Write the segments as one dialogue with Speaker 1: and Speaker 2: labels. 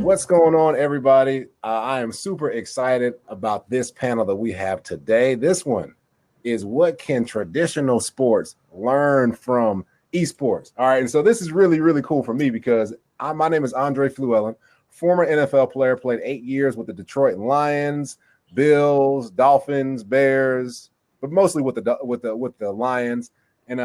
Speaker 1: What's going on, everybody? I am super excited about this panel that we have today. This one is what can traditional sports learn from esports? All right, and so this is really, really cool for me because my name is Andre Fluellen, former NFL player, played 8 years with the Detroit Lions, Bills, Dolphins, Bears, but mostly with the Lions. And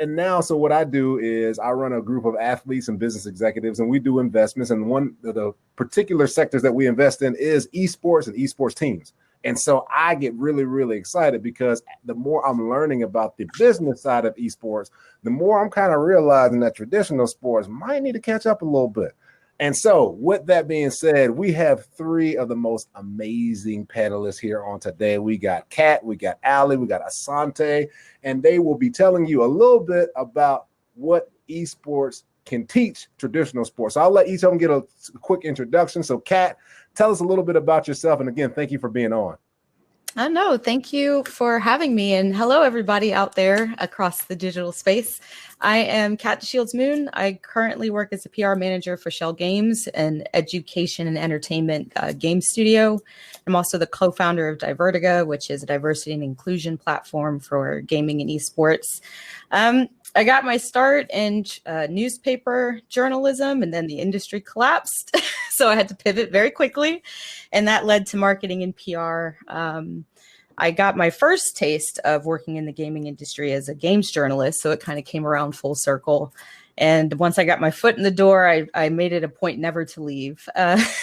Speaker 1: and now, so what I do is I run a group of athletes and business executives, and we do investments. And one of the particular sectors that we invest in is esports and esports teams. And so I get really, really excited because the more I'm learning about the business side of esports, the more I'm kind of realizing that traditional sports might need to catch up a little bit. And so with that being said, we have three of the most amazing panelists here on today. We got Kat, we got Ali, we got Asante, and they will be telling you a little bit about what esports can teach traditional sports. So I'll let each of them get a quick introduction. So Kat, tell us a little bit about yourself. And again, thank you for being on.
Speaker 2: No, thank you for having me. And hello, everybody out there across the digital space. I am Kat Shields Moon. I currently work as a PR manager for Shell Games, an education and entertainment game studio. I'm also the co-founder of Divertiga, which is a diversity and inclusion platform for gaming and esports. I got my start in newspaper journalism, and then the industry collapsed. So I had to pivot very quickly, and that led to marketing and PR. I got my first taste of working in the gaming industry as a games journalist, so it kind of came around full circle. And once I got my foot in the door, I made it a point never to leave.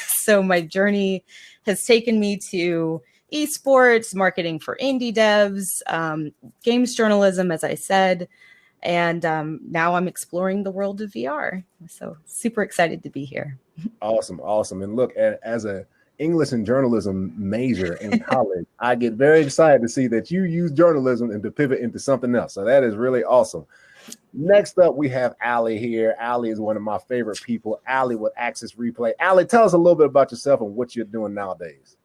Speaker 2: So my journey has taken me to esports, marketing for indie devs, games journalism, as I said. And now I'm exploring the world of VR. So super excited to be here.
Speaker 1: Awesome. And look, as a English and journalism major in college, I get very excited to see that you use journalism and to pivot into something else. So that is really awesome. Next up, we have Ali here. Ali is one of my favorite people. Ali with Access Replay. Ali, tell us a little bit about yourself and what you're doing nowadays.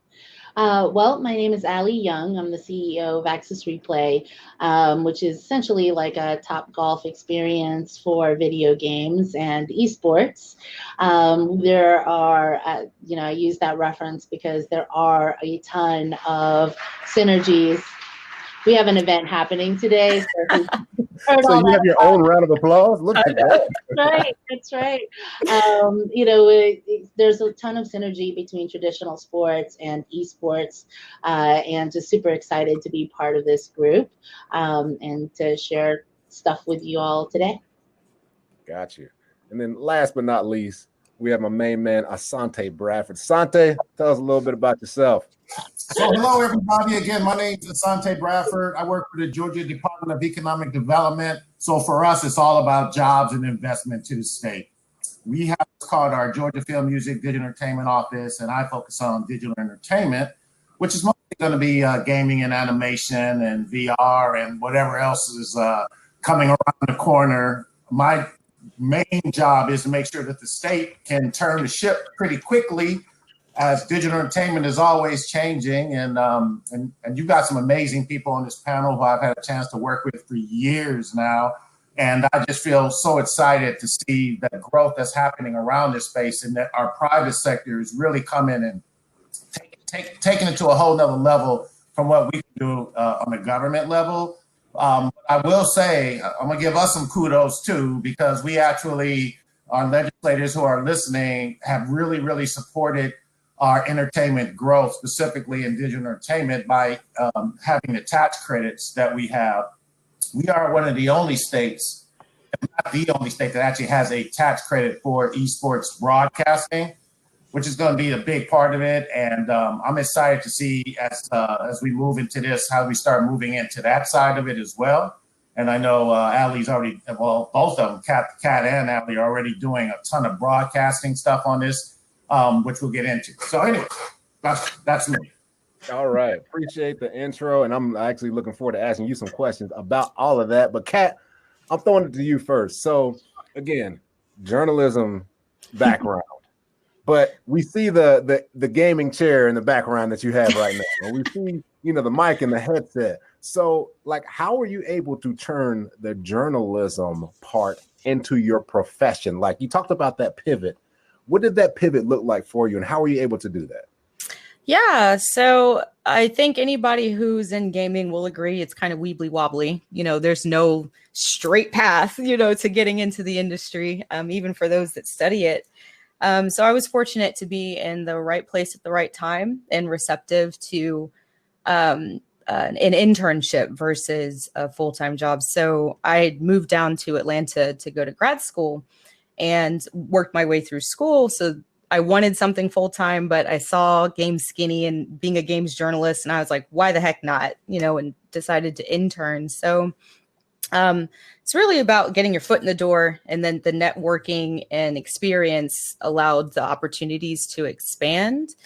Speaker 3: Well, my name is Ali Young. I'm the CEO of Access Replay, which is essentially like a top golf experience for video games and esports. There are, I use that reference because there are a ton of synergies. We have an event happening today.
Speaker 1: So you have your own round of applause? Look at that.
Speaker 3: That's right. There's a ton of synergy between traditional sports and esports, and just super excited to be part of this group and to share stuff with you all today.
Speaker 1: Got you. And then last but not least, we have my main man, Asante Bradford. Asante, tell us a little bit about yourself.
Speaker 4: So hello, everybody. Again, my name is Asante Bradford. I work for the Georgia Department of Economic Development. So for us, it's all about jobs and investment to the state. We have what's called our Georgia Film Music Digital Entertainment Office, and I focus on digital entertainment, which is mostly going to be gaming and animation and VR and whatever else is coming around the corner. My main job is to make sure that the state can turn the ship pretty quickly, as digital entertainment is always changing. And you've got some amazing people on this panel who I've had a chance to work with for years now. And I just feel so excited to see the growth that's happening around this space, and that our private sector is really coming and taking it to a whole nother level from what we can do on the government level. I will say, I'm gonna give us some kudos too, because we actually, our legislators who are listening, have really, really supported our entertainment growth, specifically in digital entertainment, by having the tax credits that we have. We are one of the only states, not the only state, that actually has a tax credit for esports broadcasting, which is going to be a big part of it. And I'm excited to see as we move into this, how we start moving into that side of it as well. And I know Ali's already, well, both of them, Kat and Ali, are already doing a ton of broadcasting stuff on this, which we'll get into. So anyway, that's me.
Speaker 1: All right. Appreciate the intro. And I'm actually looking forward to asking you some questions about all of that. But Kat, I'm throwing it to you first. So again, journalism background, but we see the gaming chair in the background that you have right now. And we see, the mic and the headset. So like, how are you able to turn the journalism part into your profession? Like you talked about that pivot. What did that pivot look like for you, and how were you able to do that?
Speaker 2: Yeah, so I think anybody who's in gaming will agree it's kind of weebly wobbly. There's no straight path, to getting into the industry, even for those that study it. So I was fortunate to be in the right place at the right time and receptive to an internship versus a full-time job. So I moved down to Atlanta to go to grad school and worked my way through school. So I wanted something full-time, but I saw Games Skinny and being a games journalist, and I was like, why the heck not? And decided to intern. So it's really about getting your foot in the door, and then the networking and experience allowed the opportunities to expand.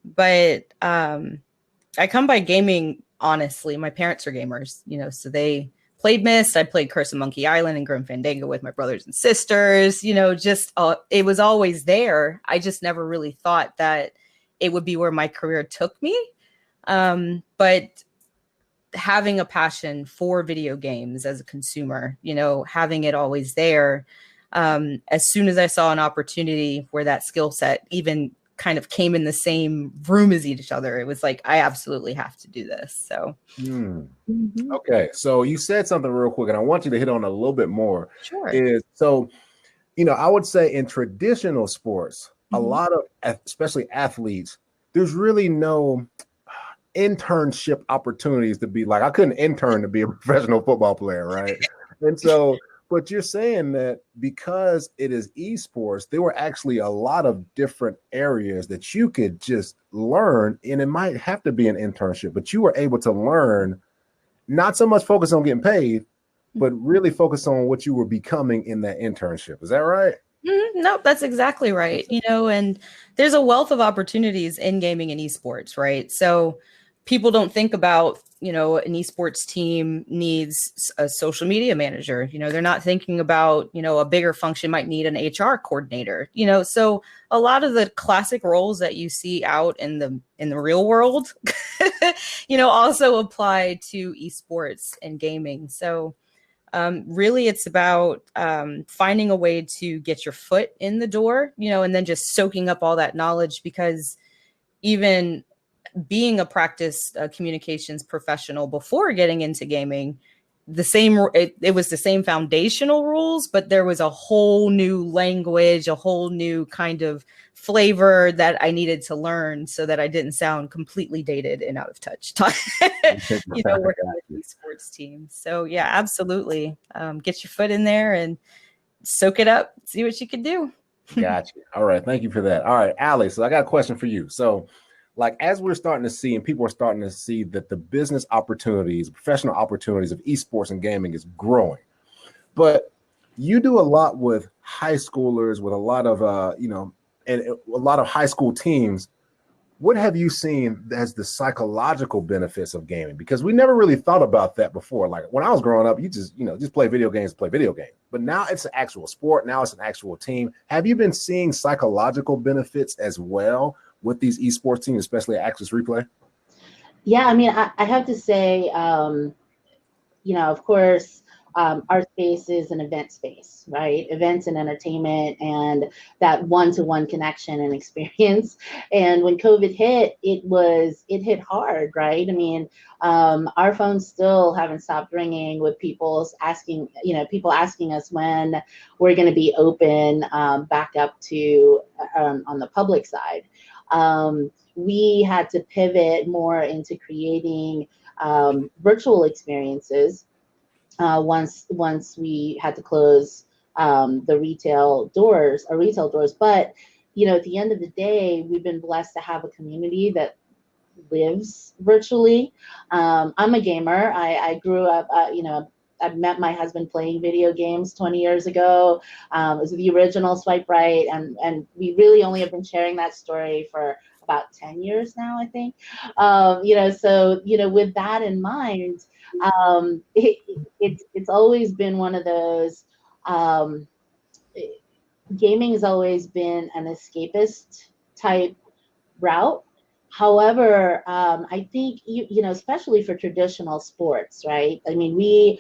Speaker 2: But I come by gaming, honestly. My parents are gamers, so they played Myst. I played Curse of Monkey Island and Grim Fandango with my brothers and sisters, just it was always there. I just never really thought that it would be where my career took me. But having a passion for video games as a consumer, having it always there. As soon as I saw an opportunity where that skill set even kind of came in the same room as each other, it was like, I absolutely have to do this. So,
Speaker 1: Okay. So you said something real quick, and I want you to hit on a little bit more.
Speaker 2: Sure.
Speaker 1: I would say in traditional sports, a lot of, especially athletes, there's really no internship opportunities to be like, I couldn't intern to be a professional football player, right? And so, but you're saying that because it is esports, there were actually a lot of different areas that you could just learn, and it might have to be an internship, but you were able to learn, not so much focus on getting paid, but really focus on what you were becoming in that internship. Is that right?
Speaker 2: Nope, that's exactly right. And there's a wealth of opportunities in gaming and esports, right? So people don't think about, an esports team needs a social media manager. They're not thinking about, a bigger function might need an HR coordinator, so a lot of the classic roles that you see out in the real world, also apply to esports and gaming. So really it's about finding a way to get your foot in the door, and then just soaking up all that knowledge, because even being a practice communications professional before getting into gaming, it was the same foundational rules, but there was a whole new language, a whole new kind of flavor that I needed to learn so that I didn't sound completely dated and out of touch, working with these sports teams. So yeah, absolutely. Get your foot in there and soak it up, see what you can do.
Speaker 1: Gotcha. All right. Thank you for that. All right, Allie, so I got a question for you. So as we're starting to see, and people are starting to see that the business opportunities, professional opportunities of esports and gaming is growing, but you do a lot with high schoolers, with a lot of, and a lot of high school teams. What have you seen as the psychological benefits of gaming? Because we never really thought about that before. Like when I was growing up, you just play video games, But now it's an actual sport. Now it's an actual team. Have you been seeing psychological benefits as well with these esports teams, especially Access Replay?
Speaker 3: Yeah, I mean, I have to say, of course, our space is an event space, right? Events and entertainment and that one-to-one connection and experience. And when COVID hit, it hit hard, right? I mean, our phones still haven't stopped ringing with people asking us when we're going to be open back up to on the public side. We had to pivot more into creating virtual experiences once we had to close the retail doors. But at the end of the day, we've been blessed to have a community that lives virtually. I'm a gamer. I grew up, I met my husband playing video games 20 years ago. It was the original Swipe Right, and we really only have been sharing that story for about 10 years now, I think. So with that in mind, it's always been one of those. Gaming has always been an escapist type route. However, I think especially for traditional sports, right? I mean,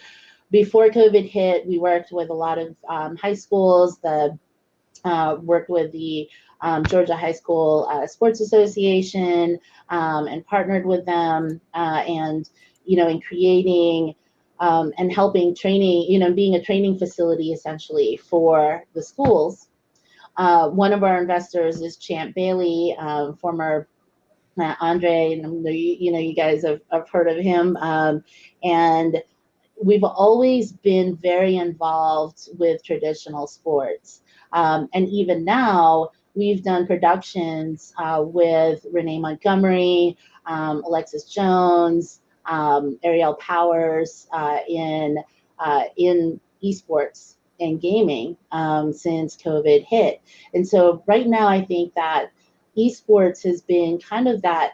Speaker 3: before COVID hit, we worked with a lot of high schools, worked with the Georgia High School Sports Association, and partnered with them, and in creating and helping training, being a training facility essentially for the schools. One of our investors is Champ Bailey, former Andre, and you guys have heard of him, and we've always been very involved with traditional sports, and even now we've done productions with Renee Montgomery, Alexis Jones, Ariel Powers in esports and gaming since COVID hit. And so right now I think that esports has been kind of that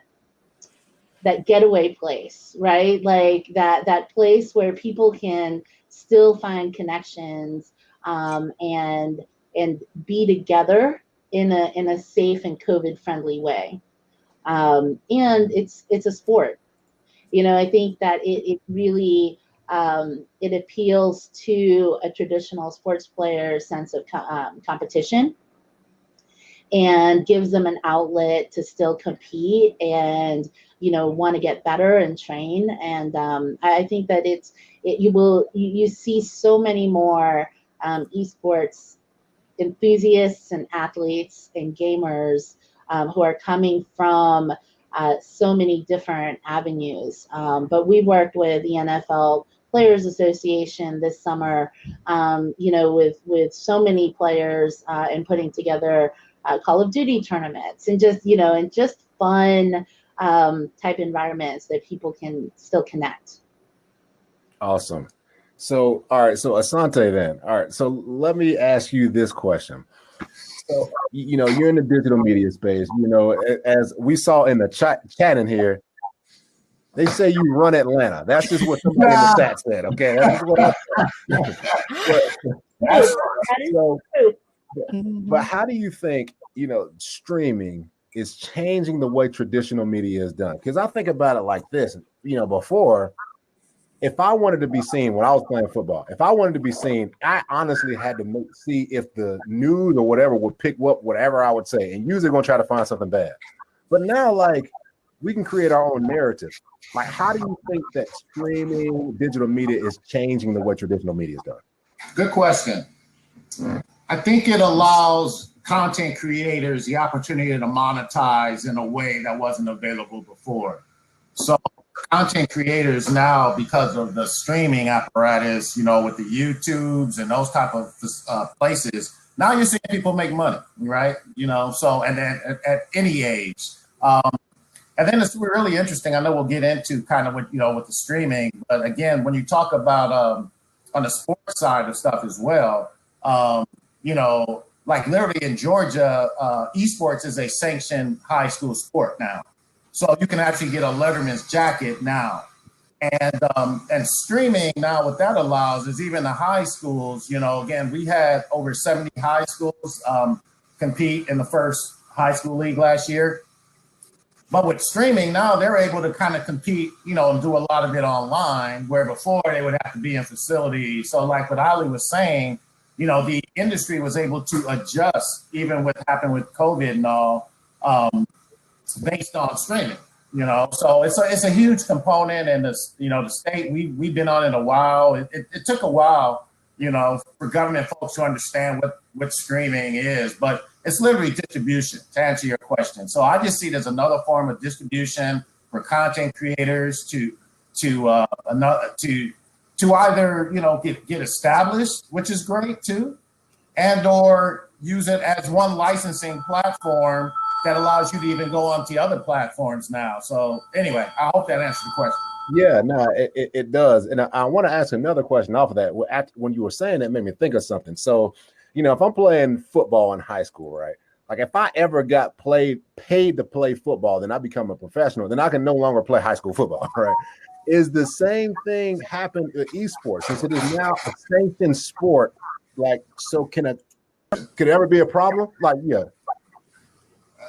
Speaker 3: getaway place, right? Like that place where people can still find connections, and be together in a safe and COVID friendly way. And it's a sport. I think that it really it appeals to a traditional sports player's sense of competition, and gives them an outlet to still compete and want to get better and train. And I think that you see so many more esports enthusiasts and athletes and gamers who are coming from so many different avenues. But we worked with the NFL Players Association this summer, with so many players, and putting together Call of Duty tournaments, and just fun type environments that people can still connect.
Speaker 1: Awesome. So, all right. So Asante then. All right. So let me ask you this question. So, you're in the digital media space, as we saw in the chat in here, they say you run Atlanta. That's just what somebody in the chat said. Okay. That's just what but how do you think, streaming is changing the way traditional media is done? Because I think about it like this, before, if I wanted to be seen when I was playing football, if I wanted to be seen, I honestly had to see if the news or whatever would pick up whatever I would say, and usually going to try to find something bad. But now, we can create our own narrative. How do you think that streaming digital media is changing the way traditional media is done?
Speaker 4: Good question. I think it allows content creators the opportunity to monetize in a way that wasn't available before. So content creators now, because of the streaming apparatus, with the YouTubes and those type of places, now you're seeing people make money, right? So, and then at any age. And then it's really interesting. I know we'll get into kind of with the streaming, but again, when you talk about on the sports side of stuff as well, literally in Georgia, esports is a sanctioned high school sport now. So you can actually get a Letterman's jacket now. And streaming now, what that allows is even the high schools, again, we had over 70 high schools compete in the first high school league last year. But with streaming now, they're able to kind of compete, and do a lot of it online, where before they would have to be in facilities. So like what Ali was saying, the industry was able to adjust even what happened with COVID and all, based on streaming, so it's a huge component. And the state, we've been on it a while. It took a while, for government folks to understand what streaming is, but it's literally distribution, to answer your question. So I just see it as another form of distribution for content creators to either get established, which is great too, and or use it as one licensing platform that allows you to even go onto other platforms now. So anyway, I hope that answers the question.
Speaker 1: Yeah, no, it does. And I want to ask another question off of that. When you were saying that, made me think of something. So, if I'm playing football in high school, right? Like if I ever got paid to play football, then I become a professional. Then I can no longer play high school football, right? Is the same thing happen with esports, since it is now a sanctioned sport? So could it ever be a problem? Yeah.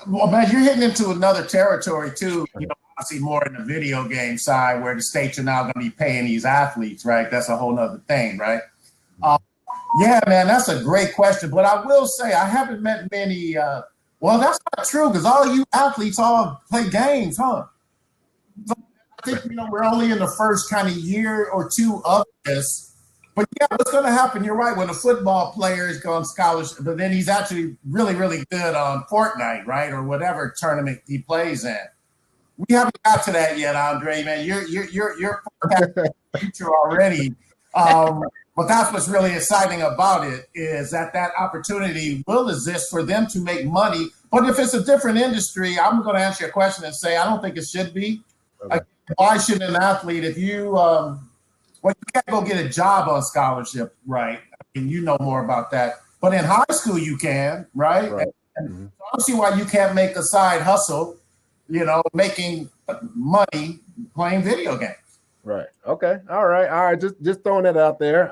Speaker 4: Well, man, you're hitting into another territory too. I see more in the video game side, where the states are now going to be paying these athletes, right? That's a whole nother thing, right? Yeah, man, that's a great question. But I will say I haven't met many Well, that's not true because all you athletes all play games, huh? So I think, we're only in the first kind of year or two of this. But yeah, what's going to happen? You're right. When a football player is going scholarship, but then he's actually really, really good on Fortnite, right, or whatever tournament he plays in. We haven't got to that yet, Andre. Man, you're future already. But that's what's really exciting about it is that opportunity will exist for them to make money. But if it's a different industry, I'm going to answer your question and say I don't think it should be. Okay. Like, why shouldn't an athlete, if you you can't go get a job on scholarship, right? I mean, you know more about that. But in high school, you can, right? And I don't see why you can't make a side hustle, making money playing video games.
Speaker 1: Right. Okay. All right. Just throwing it out there.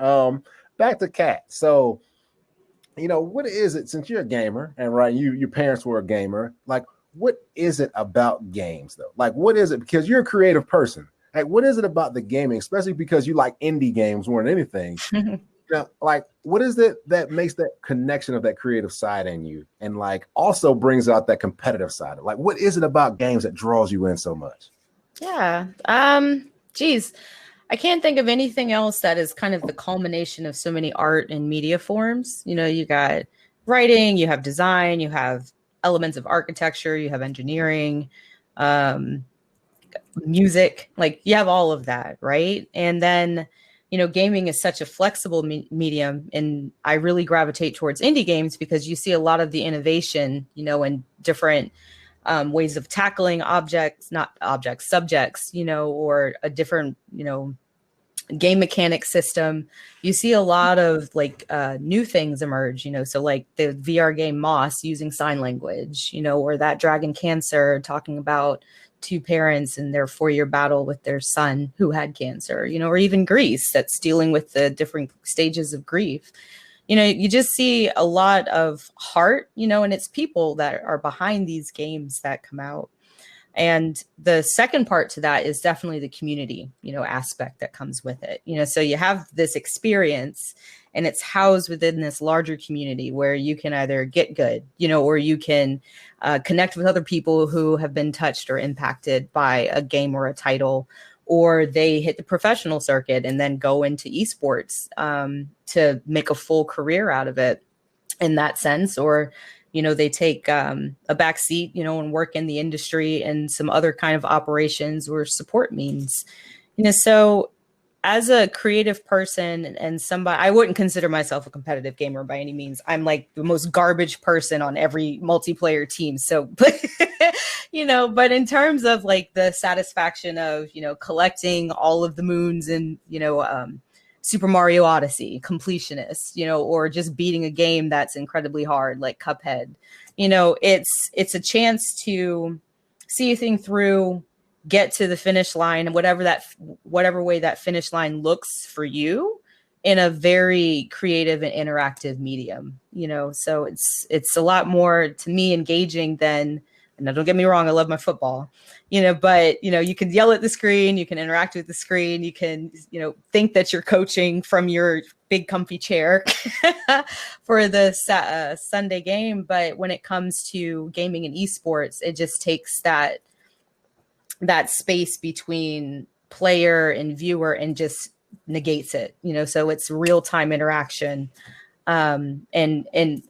Speaker 1: Back to Kat. So, what is it, since you're a gamer and right, your parents were a gamer, like, what is it about games though? Like, what is it? Because you're a creative person. Like, what is it about the gaming, especially because you like indie games more than anything? Like, what is it that makes that connection of that creative side in you and like also brings out that competitive side? Like, what is it about games that draws you in so much?
Speaker 2: Yeah. Geez, I can't think of anything else that is kind of the culmination of so many art and media forms. You got writing, you have design, you have elements of architecture, you have engineering, music, like you have all of that, right? And then, gaming is such a flexible medium, and I really gravitate towards indie games because you see a lot of the innovation, in different ways of tackling subjects, or a different, game mechanic system. You see a lot of like new things emerge, so like the VR game Moss using sign language, or that Dragon Cancer talking about two parents and their 4-year battle with their son who had cancer, or even Greece that's dealing with the different stages of grief. You just see a lot of heart, and it's people that are behind these games that come out. And the second part to that is definitely the community, aspect that comes with it. So you have this experience and it's housed within this larger community where you can either get good, or you can connect with other people who have been touched or impacted by a game or a title, or they hit the professional circuit and then go into esports to make a full career out of it in that sense, or they take a back seat, and work in the industry and some other kind of operations or support means. So as a creative person and somebody, I wouldn't consider myself a competitive gamer by any means. I'm like the most garbage person on every multiplayer team. So, but in terms of like the satisfaction of, collecting all of the moons and, Super Mario Odyssey, completionist, or just beating a game that's incredibly hard, like Cuphead. It's a chance to see a thing through, get to the finish line, whatever way that finish line looks for you, in a very creative and interactive medium. So it's a lot more, to me, engaging than. Now, don't get me wrong, I love my football, but, you can yell at the screen, you can interact with the screen, you can, think that you're coaching from your big comfy chair for the Sunday game. But when it comes to gaming and esports, it just takes that space between player and viewer and just negates it, so it's real-time interaction. And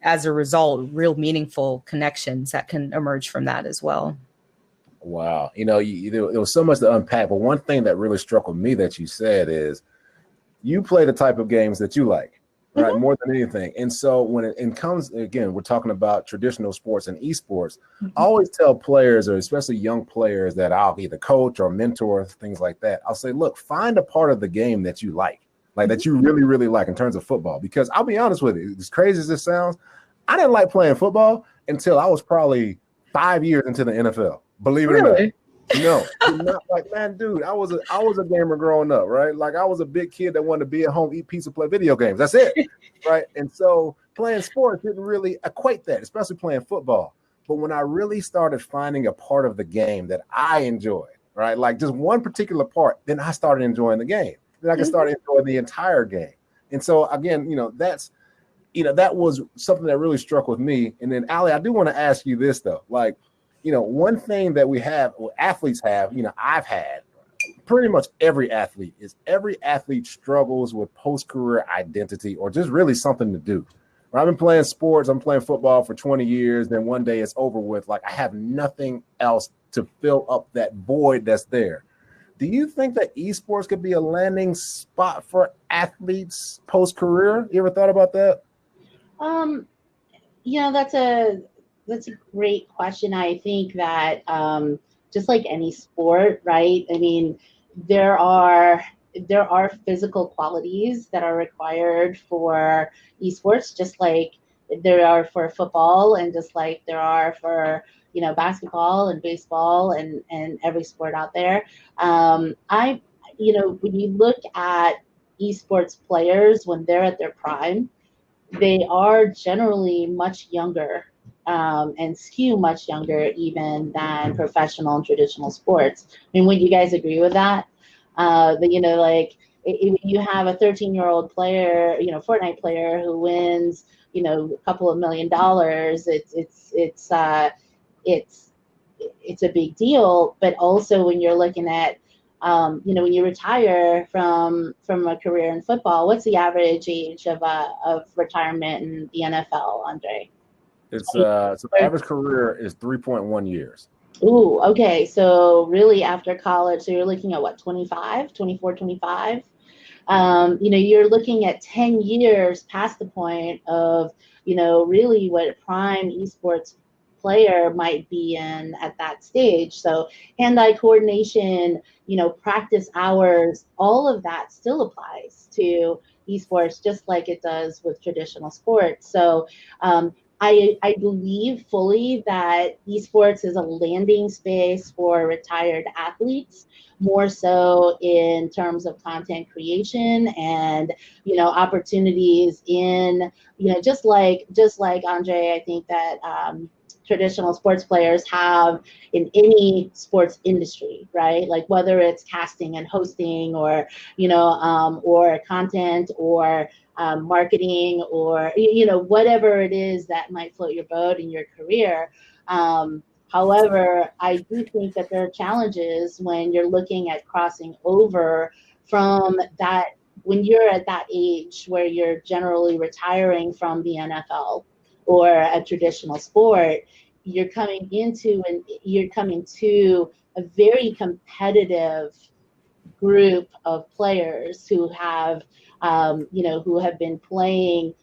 Speaker 2: as a result, real meaningful connections that can emerge from that as well.
Speaker 1: Wow. There was so much to unpack, but one thing that really struck with me that you said is you play the type of games that you like, right? More than anything. And so when it comes, again, we're talking about traditional sports and esports. I always tell players, or especially young players, that I'll either coach or mentor, things like that. I'll say, look, find a part of the game that you like that you really, really like in terms of football. Because I'll be honest with you, as crazy as this sounds, I didn't like playing football until I was probably 5 years into the NFL. Believe it or not. Not like, man, dude, I was a gamer growing up, right? Like, I was a big kid that wanted to be at home, eat pizza, play video games. That's it, right? And so playing sports didn't really equate that, especially playing football. But when I really started finding a part of the game that I enjoyed, right, like just one particular part, then I started enjoying the game. Then I can start enjoying the entire game. And so again, that was something that really struck with me. And then, Ali, I do want to ask you this, though. Like, one thing that we have, well, athletes have, I've had, pretty much every athlete struggles with post-career identity or just really something to do. When I've been playing sports, I'm playing football for 20 years, then one day it's over with. Like, I have nothing else to fill up that void that's there. Do you think that esports could be a landing spot for athletes post-career? You ever thought about that?
Speaker 3: That's a great question. I think that just like any sport, right? I mean, there are physical qualities that are required for esports, just like there are for football, and just like there are for basketball and baseball and every sport out there. When you look at esports players when they're at their prime, they are generally much younger and skew much younger even than professional and traditional sports. I mean, would you guys agree with that? Like if you have a 13-year-old player, Fortnite player who wins, a couple of $1 million, it's a big deal. But also when you're looking at when you retire from a career in football, what's the average age of retirement in the NFL, Andre?
Speaker 1: It's so the average career is 3.1 years.
Speaker 3: Ooh, okay. So really after college, so you're looking at what, 25, 24, 25? You're looking at 10 years past the point of, really what a prime esports player might be in at that stage. So hand-eye coordination, practice hours, all of that still applies to esports just like it does with traditional sports. So I believe fully that esports is a landing space for retired athletes, more so in terms of content creation and opportunities in just like Andre, I think that traditional sports players have in any sports industry, right? Like whether it's casting and hosting or or content or marketing or whatever it is that might float your boat in your career. However, I do think that there are challenges when you're looking at crossing over from that, when you're at that age where you're generally retiring from the NFL or a traditional sport. You're coming to a very competitive group of players who have been playing,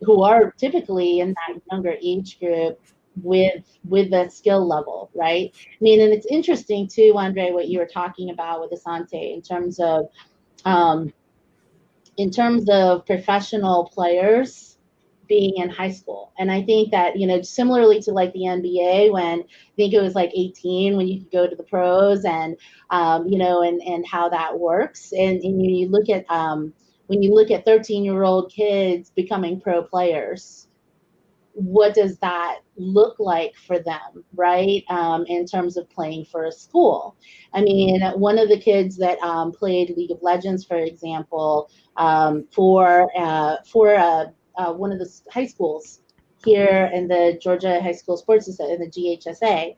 Speaker 3: who are typically in that younger age group with a skill level, right? I mean, and it's interesting too, Andre, what you were talking about with Asante in terms of professional players being in high school. And I think that, similarly to like the NBA, when I think it was like 18 when you could go to the pros and, and how that works. And you look at, when you look at 13-year-old kids becoming pro players, what does that look like for them, right? In terms of playing for a school. I mean, one of the kids that played League of Legends, for example, for one of the high schools here in the Georgia High School Sports Society, in the GHSA.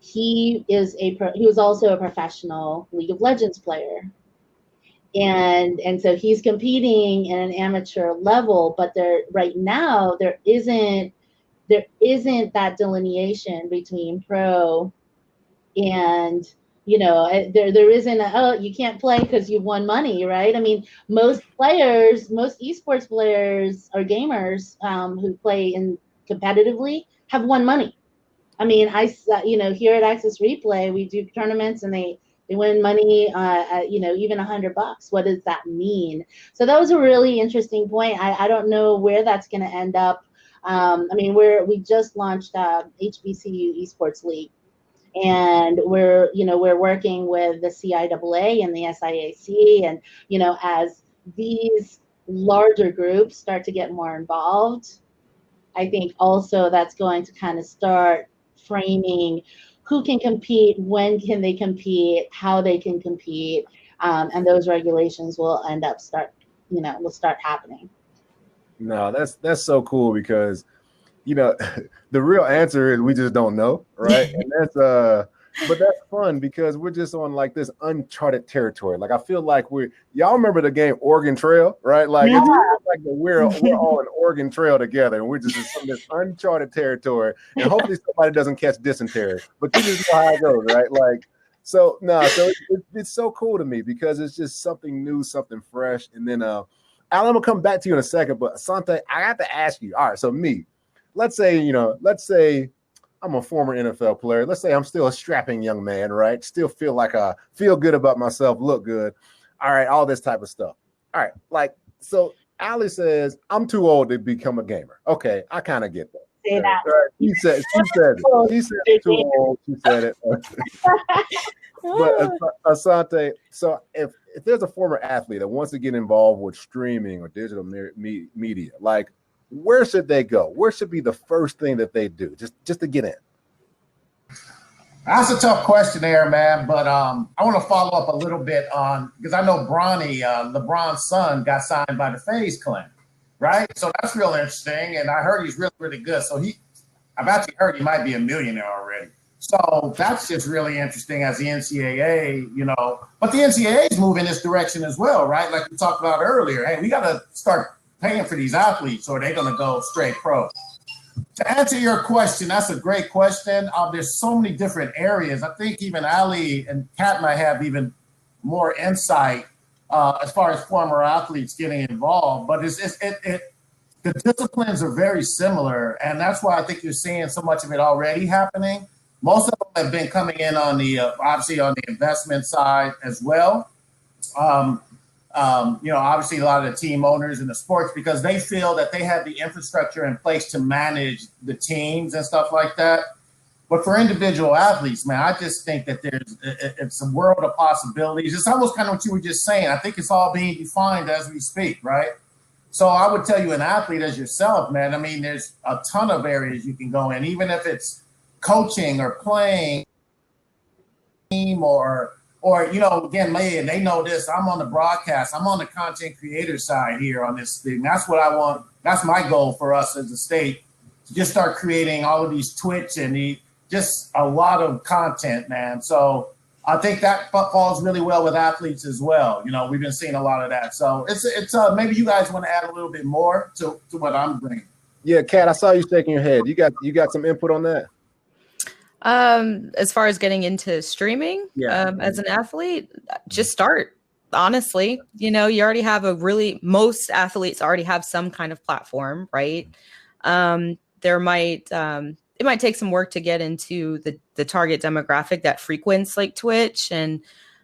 Speaker 3: He was also a professional League of Legends player. And so he's competing in an amateur level, but right now there isn't that delineation between pro and there isn't you can't play because you've won money, right? I mean, most esports players or gamers who play competitively have won money. I mean, here at Access Replay, we do tournaments and they win money, even $100. What does that mean? So that was a really interesting point. I don't know where that's going to end up. I mean, we just launched HBCU Esports League. And we're working with the CIAA and the SIAC, and as these larger groups start to get more involved, I think also that's going to kind of start framing who can compete, when can they compete, how they can compete, and those regulations will end up will start happening.
Speaker 1: No, that's so cool because, the real answer is we just don't know, right? And but that's fun because we're just on like this uncharted territory. Like I feel like y'all remember the game Oregon Trail, right? Like
Speaker 3: Yeah.
Speaker 1: it's like we're all in Oregon Trail together, and we're just in this uncharted territory. And hopefully somebody doesn't catch dysentery, but you just know how it goes, right? Like so it's so cool to me because it's just something new, something fresh. And then Alan, I'm gonna come back to you in a second, but Asante, I have to ask you. All right, so let's say I'm a former NFL player. Let's say I'm still a strapping young man, right? Still feel like I feel good about myself, look good. All right, all this type of stuff. All right, so Ali says, I'm too old to become a gamer. Okay, I kind of get that.
Speaker 3: Say that.
Speaker 1: Right. She said it. She said I'm too old. She said it. But Asante, so if there's a former athlete that wants to get involved with streaming or digital media, like where should they go? Where should be the first thing that they do just to get in?
Speaker 4: That's a tough question there, man. But I want to follow up a little bit on, because I know Bronny, LeBron's son, got signed by the FaZe Clan, right? So that's real interesting. And I heard he's really, really good. So I've actually heard he might be a millionaire already. So that's just really interesting as the NCAA, but the NCAA is moving this direction as well, right? Like we talked about earlier. Hey, we got to start paying for these athletes, or they're going to go straight pro. To answer your question, that's a great question. There's so many different areas. I think even Ali and Kat might have even more insight as far as former athletes getting involved. But the disciplines are very similar, and that's why I think you're seeing so much of it already happening. Most of them have been coming in on the obviously on the investment side as well. Obviously a lot of the team owners in the sports, because they feel that they have the infrastructure in place to manage the teams and stuff like that. But for individual athletes, man, I just think that it's a world of possibilities. It's almost kind of what you were just saying. I think it's all being defined as we speak, right? So I would tell you, an athlete as yourself, man, I mean, there's a ton of areas you can go in, even if it's coaching or playing or again, man, they know this. I'm on the broadcast. I'm on the content creator side here on this thing. That's what I want. That's my goal for us as a state, to just start creating all of these Twitch and just a lot of content, man. So I think that falls really well with athletes as well. We've been seeing a lot of that. So it's maybe you guys want to add a little bit more to what I'm bringing.
Speaker 1: Yeah, Kat, I saw you shaking your head. You got some input on that?
Speaker 2: As far as getting into streaming, as an athlete, just start. Honestly, you already have most athletes already have some kind of platform, right? It might take some work to get into the target demographic that frequents like Twitch and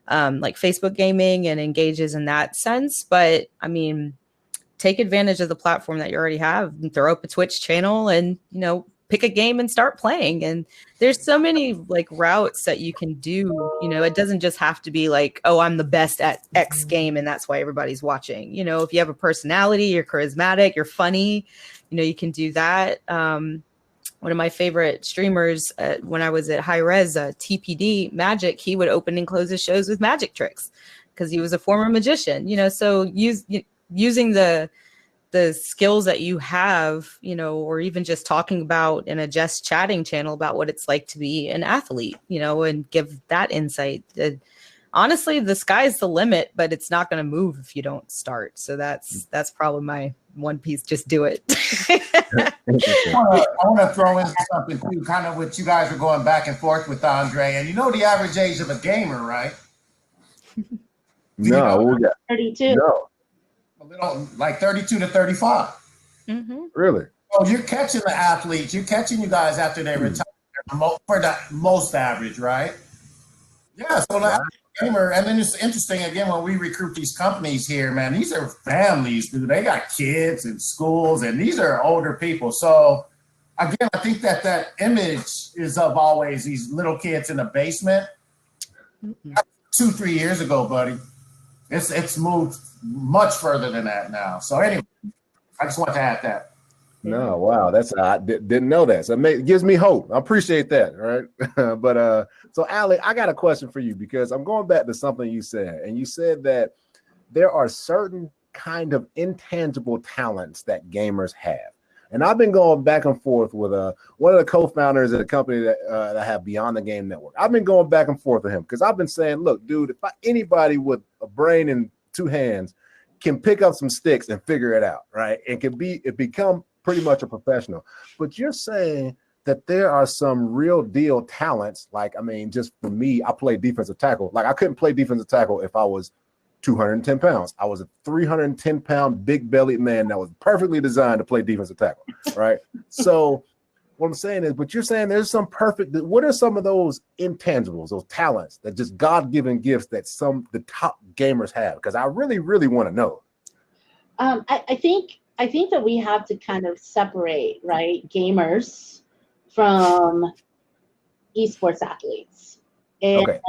Speaker 2: like Facebook gaming and engages in that sense. But I mean, take advantage of the platform that you already have and throw up a Twitch channel and, pick a game and start playing. And there's so many like routes that you can do. It doesn't just have to be like, oh, I'm the best at X game and that's why everybody's watching. If you have a personality, you're charismatic, you're funny, you can do that. One of my favorite streamers when I was at High Res, TPD Magic, he would open and close his shows with magic tricks because he was a former magician. So using the skills that you have, or even just talking about in a just chatting channel about what it's like to be an athlete, and give that insight. Honestly, the sky's the limit, but it's not going to move if you don't start. So that's probably my one piece. Just do it.
Speaker 4: I want to throw in something too, kind of what you guys are going back and forth with, Andre. And the average age of a gamer, right?
Speaker 1: No,
Speaker 3: 32.
Speaker 1: No.
Speaker 4: A little, like 32 to 35.
Speaker 2: Mm-hmm.
Speaker 1: Really?
Speaker 4: So you're catching the athletes, you're catching you guys after they retire for the most average, right? Yeah, so the gamer, and then it's interesting, again, when we recruit these companies here, man, these are families, dude. They got kids and schools, and these are older people. So again, I think that image is of always these little kids in the basement. 2-3 years ago, buddy. It's moved much further than that now. So anyway, I just want to add that.
Speaker 1: No, wow, I didn't know that. So it gives me hope. I appreciate that. Right, but so Ali, I got a question for you because I'm going back to something you said, and you said that there are certain kind of intangible talents that gamers have. And I've been going back and forth with one of the co-founders of the company that I have, Beyond the Game Network. I've been going back and forth with him because I've been saying, look, dude, if anybody with a brain and two hands can pick up some sticks and figure it out, right? And become pretty much a professional. But you're saying that there are some real deal talents. Like, I mean, just for me, I play defensive tackle. Like, I couldn't play defensive tackle if I was 210 pounds. I was a 310-pound big bellied man that was perfectly designed to play defensive tackle, right? So what I'm saying is, but you're saying there's some what are some of those intangibles, those talents that just God-given gifts that the top gamers have? Because I really, really want to know.
Speaker 3: I think that we have to kind of separate, right, gamers from esports athletes. And,
Speaker 1: okay.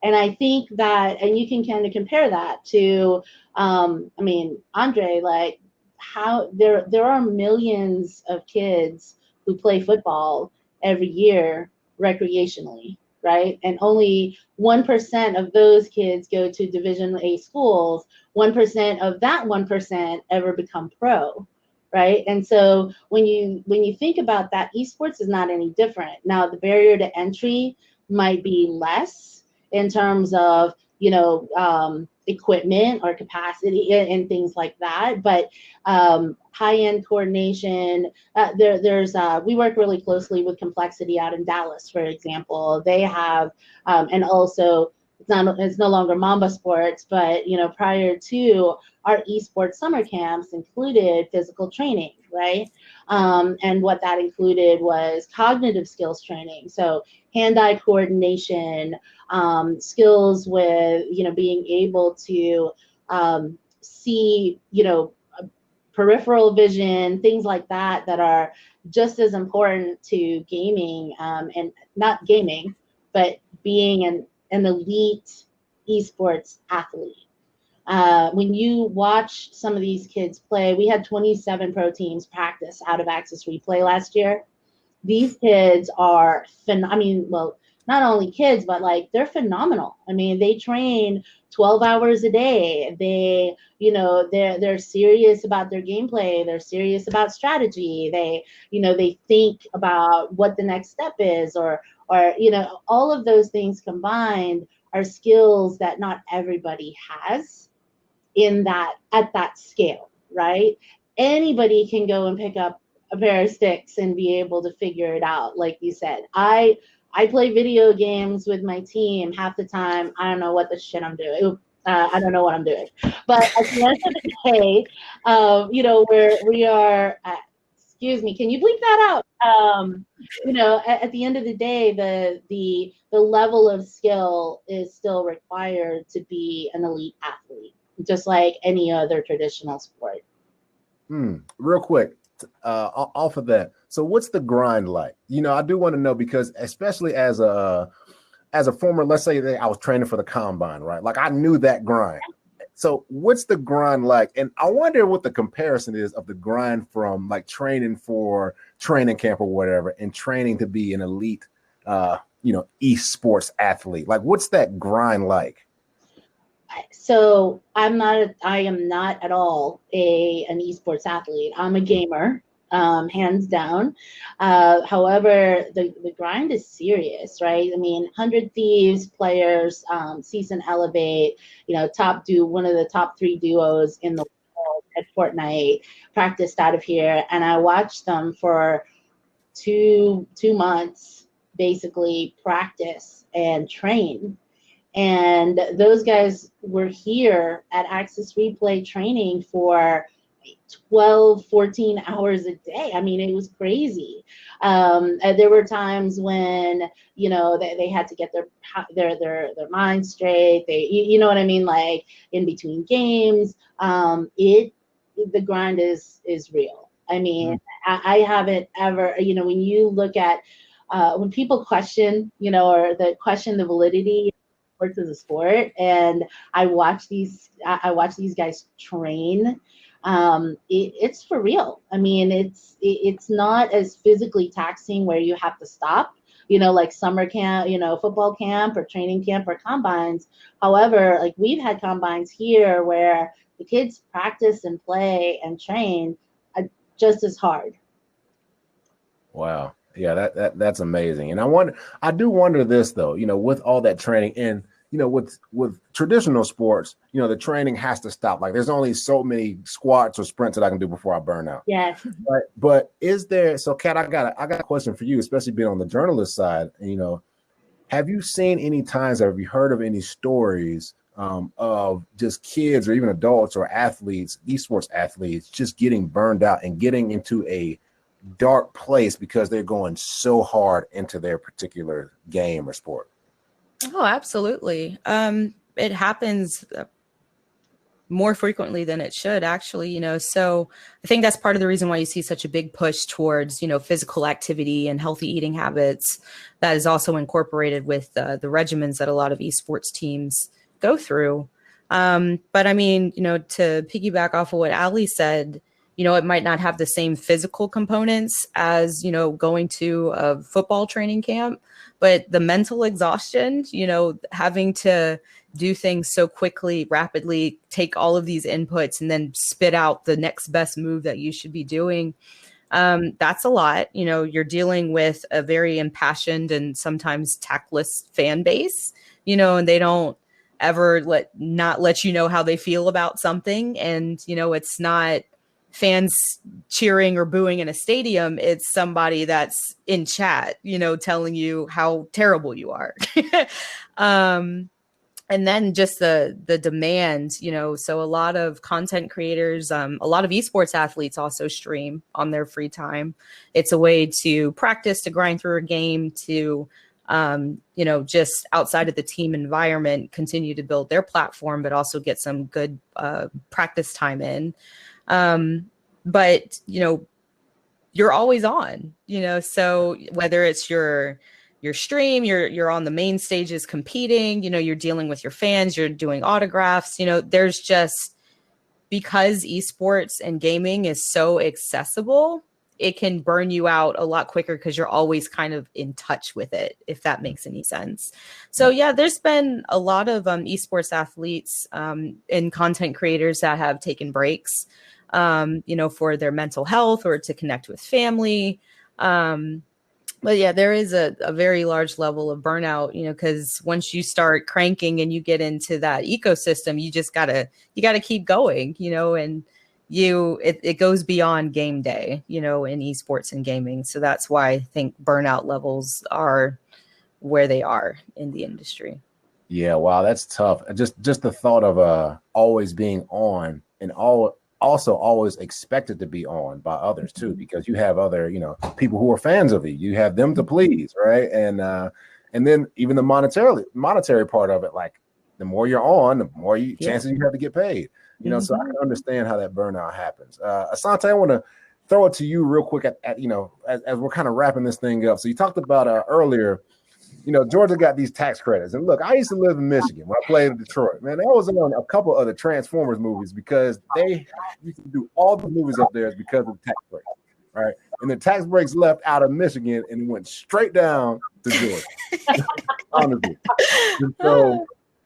Speaker 3: and I think that, and you can kind of compare that to, I mean, Andre, like how there are millions of kids who play football every year recreationally, right? And only 1% of those kids go to Division A schools. 1% of that 1% ever become pro, right? And so when you think about that, esports is not any different. Now the barrier to entry might be less in terms of, you know, equipment or capacity and things like that, but high-end coordination, we work really closely with Complexity out in Dallas, for example. They have, and also it's no longer Mamba Sports, but, you know, prior to our esports summer camps included physical training, right? And what that included was cognitive skills training. So hand-eye coordination, skills with, you know, being able to see, you know, peripheral vision, things like that, that are just as important to gaming, and not gaming, but being an elite esports athlete. When you watch some of these kids play, we had 27 pro teams practice out of Access Replay last year. These kids are, not only kids, but like they're phenomenal. I mean, they train 12 hours a day. They, you know, they're serious about their gameplay. They're serious about strategy. They, you know, they think about what the next step is, or, you know, all of those things combined are skills that not everybody has at that scale, right? Anybody can go and pick up a pair of sticks and be able to figure it out. Like you said, I play video games with my team. Half the time, I don't know what the shit I'm doing. I don't know what I'm doing. But at the end of the day, you know, we are, excuse me, can you bleep that out? You know, at the end of the day, the level of skill is still required to be an elite athlete, just like any other traditional sport.
Speaker 1: Real quick, off of that. So what's the grind like? You know, I do want to know, because especially as a former, let's say that I was training for the combine, right? Like I knew that grind. So what's the grind like? And I wonder what the comparison is of the grind from like training for training camp or whatever and training to be an elite, you know, esports athlete. Like what's that grind like?
Speaker 3: So I am not at all an esports athlete. I'm a gamer, hands down. However, the grind is serious, right? I mean, 100 Thieves players, Season Elevate, you know, one of the top 3 duos in the world at Fortnite, practiced out of here, and I watched them for two months, basically practice and train. And those guys were here at Access Replay training for 12, 14 hours a day. I mean, it was crazy. There were times when, you know, they had to get their mind straight. You know what I mean? Like in between games, the grind is real. I mean, I haven't ever, you know, when you look at, when people question, you know, or question the validity sports as a sport, and I watch these guys train. It's for real. I mean, it's not as physically taxing where you have to stop, you know, like summer camp, you know, football camp or training camp or combines. However, like we've had combines here where the kids practice and play and train just as hard.
Speaker 1: Wow. Yeah, that's amazing. And I do wonder this though, with all that training and with traditional sports, the training has to stop. Like there's only so many squats or sprints that I can do before I burn out.
Speaker 3: Yes.
Speaker 1: But is there, so Kat, I got a question for you, especially being on the journalist side. Have you seen any times, or have you heard of any stories of just kids or even adults or athletes, esports athletes, just getting burned out and getting into a dark place because they're going so hard into their particular game or sport?
Speaker 2: Oh, absolutely. It happens more frequently than it should, actually, so I think that's part of the reason why you see such a big push towards, physical activity and healthy eating habits that is also incorporated with the regimens that a lot of esports teams go through. But I mean, to piggyback off of what Ali said, it might not have the same physical components as, going to a football training camp, but the mental exhaustion, having to do things so quickly, rapidly, take all of these inputs and then spit out the next best move that you should be doing. That's a lot. You're dealing with a very impassioned and sometimes tactless fan base, and they don't ever let you know how they feel about something. And, it's not fans cheering or booing in a stadium. It's somebody that's in chat, telling you how terrible you are. And then just the demand, so a lot of content creators, a lot of esports athletes also stream on their free time. It's a way to practice, to grind through a game, to, just outside of the team environment, continue to build their platform, but also get some good practice time in. But, you're always on, so whether it's your stream, you're on the main stages competing, you're dealing with your fans, you're doing autographs, there's just, because esports and gaming is so accessible, it can burn you out a lot quicker because you're always kind of in touch with it, if that makes any sense. So yeah, there's been a lot of esports athletes and content creators that have taken breaks, for their mental health or to connect with family. But yeah, there is a very large level of burnout, because once you start cranking and you get into that ecosystem, you gotta keep going, and it goes beyond game day, in esports and gaming. So that's why I think burnout levels are where they are in the industry.
Speaker 1: Yeah, wow, that's tough. Just the thought of always being on and also always expected to be on by others too, because you have other, people who are fans of you have them to please, right? And then even the monetary part of it, like the more you're on, the more chances you have to get paid, so I can understand how that burnout happens. Asante, I want to throw it to you real quick at as we're kind of wrapping this thing up. So you talked about earlier, Georgia got these tax credits. And look, I used to live in Michigan when I played in Detroit. Man, I was on a couple of the Transformers movies because they used to do all the movies up there because of tax breaks, right? And the tax breaks left out of Michigan and went straight down to Georgia. Honestly. And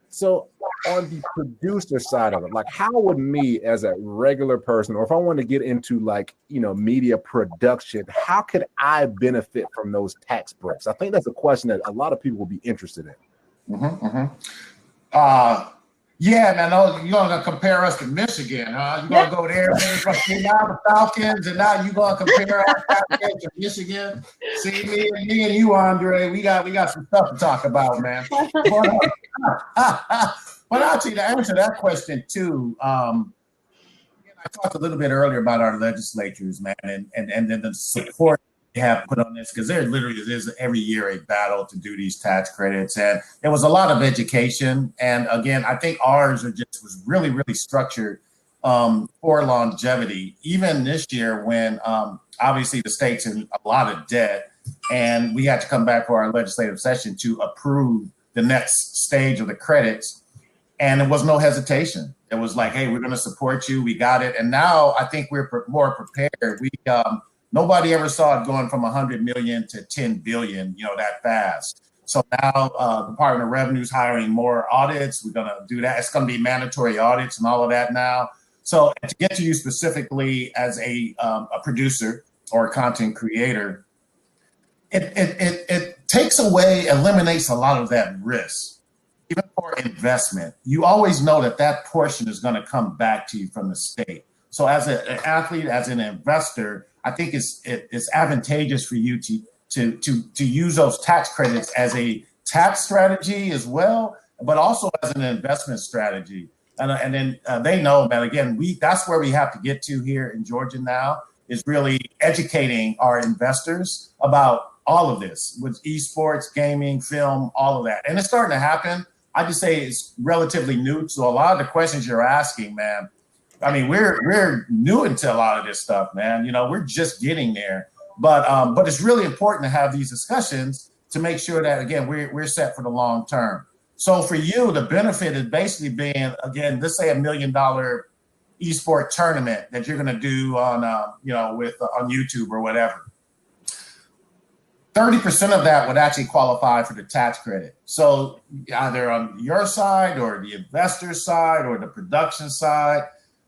Speaker 1: so on the producer side of it, like how would me as a regular person, or if I want to get into media production, how could I benefit from those tax breaks? I think that's a question that a lot of people will be interested in.
Speaker 4: Yeah, man, you're going to compare us to Michigan, huh? You're going to go there, now the Falcons, and now you're going to compare our tax to Michigan. See, me and you, Andre, we got some stuff to talk about, man. But actually, to answer that question too, I talked a little bit earlier about our legislatures, man, and then the support they have put on this, because there literally is every year a battle to do these tax credits, and there was a lot of education. And again, I think ours was really, really structured for longevity. Even this year, when obviously the state's in a lot of debt, and we had to come back for our legislative session to approve the next stage of the credits. And there was no hesitation. It was like, hey, we're going to support you. We got it. And now I think we're more prepared. Nobody ever saw it going from 100 million to 10 billion, that fast. So now Department of Revenue is hiring more audits. We're going to do that. It's going to be mandatory audits and all of that now. So to get to you specifically as a producer or a content creator, it takes away, eliminates a lot of that risk. Even for investment, you always know that portion is going to come back to you from the state. So as an athlete, as an investor, I think it's advantageous for you to use those tax credits as a tax strategy as well, but also as an investment strategy. And then they know that, again, that's where we have to get to here in Georgia now, is really educating our investors about all of this with esports, gaming, film, all of that. And it's starting to happen. I just say it's relatively new. So a lot of the questions you're asking, man, I mean, we're new into a lot of this stuff, man. You know, we're just getting there. But it's really important to have these discussions to make sure that, again, we're set for the long term. So for you, the benefit is basically being, again, let's say $1 million esport tournament that you're going to do on, on YouTube or whatever. 30% of that would actually qualify for the tax credit. So either on your side or the investor side or the production side,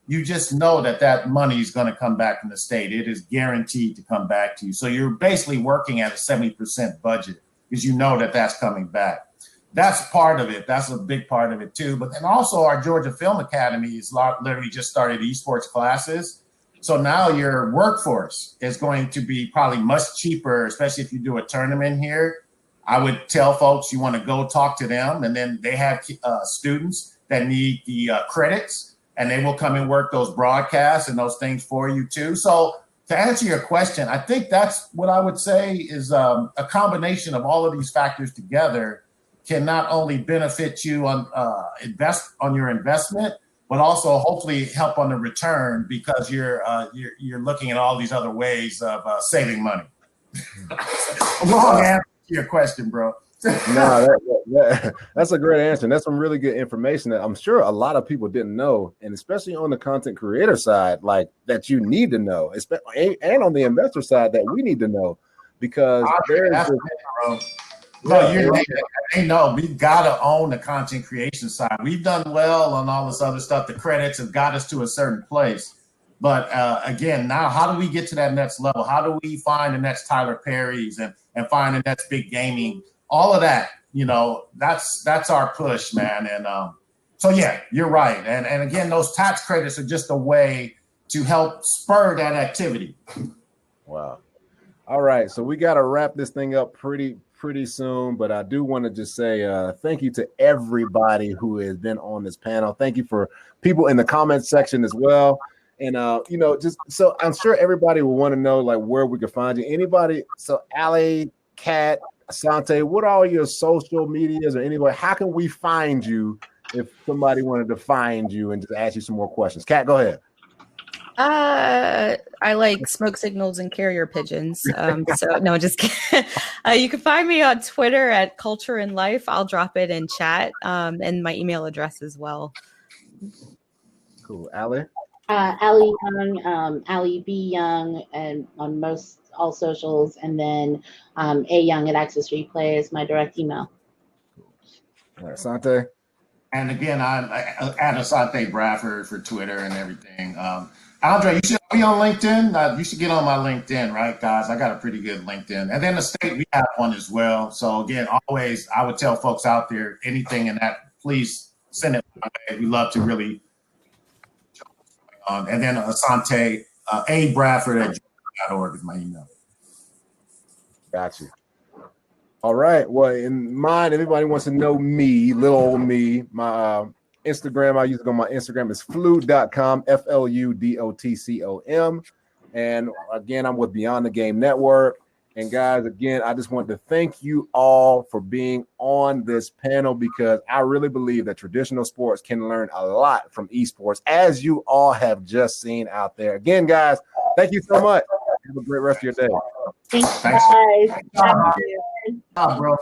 Speaker 4: you just know that money is going to come back from the state. It is guaranteed to come back to you. So you're basically working at a 70% budget because you know that that's coming back. That's part of it. That's a big part of it too. But then also our Georgia Film Academy is literally just started esports classes. So now your workforce is going to be probably much cheaper, especially if you do a tournament here. I would tell folks you want to go talk to them, and then they have students that need the credits, and they will come and work those broadcasts and those things for you too. So to answer your question, I think that's what I would say is a combination of all of these factors together can not only benefit you on your investment, but also hopefully help on the return because you're looking at all these other ways of saving money. Long answer to your question, bro.
Speaker 1: No, that's a great answer. And that's some really good information that I'm sure a lot of people didn't know, and especially on the content creator side, like that you need to know, and on the investor side that we need to know, because
Speaker 4: they know we gotta own the content creation side. We've done well on all this other stuff. The credits have got us to a certain place. But again, now how do we get to that next level? How do we find the next Tyler Perry's and find the next big gaming? All of that, that's our push, man. And so yeah, you're right. And again, those tax credits are just a way to help spur that activity.
Speaker 1: Wow. All right, so we got to wrap this thing up pretty soon, but I do want to just say thank you to everybody who has been on this panel. Thank you for people in the comments section as well. And just so I'm sure everybody will want to know like where we can find you. Anybody? So Ali, Kat, Asante, what are all your social medias or anybody? How can we find you if somebody wanted to find you and just ask you some more questions? Kat, go ahead.
Speaker 2: I like smoke signals and carrier pigeons. So no, just kidding. You can find me on Twitter at Culture and Life. I'll drop it in chat and my email address as well.
Speaker 1: Cool. Ali?
Speaker 3: Ali Young, Ali B Young, and on all socials, and then A Young at Access Replay is my direct email.
Speaker 1: All right, Asante.
Speaker 4: And again, I'm at Asante Bradford for Twitter and everything. Andre, you should be on LinkedIn. You should get on my LinkedIn, right, guys? I got a pretty good LinkedIn. And then the state, we have one as well. So again, always, I would tell folks out there, anything in that, please send it my way. We love to really. And then Asante, A Bradford at georgia.org is my email.
Speaker 1: Got you. All right. Well, in mine, everybody wants to know me, little old me. My Instagram, I use it on my Instagram is flud.com, FLUDOTCOM. And again, I'm with Beyond the Game Network. And guys, again, I just want to thank you all for being on this panel because I really believe that traditional sports can learn a lot from esports, as you all have just seen out there. Again, guys, thank you so much. Have a great rest of your day.
Speaker 3: Thanks, guys.
Speaker 4: Bye, bro.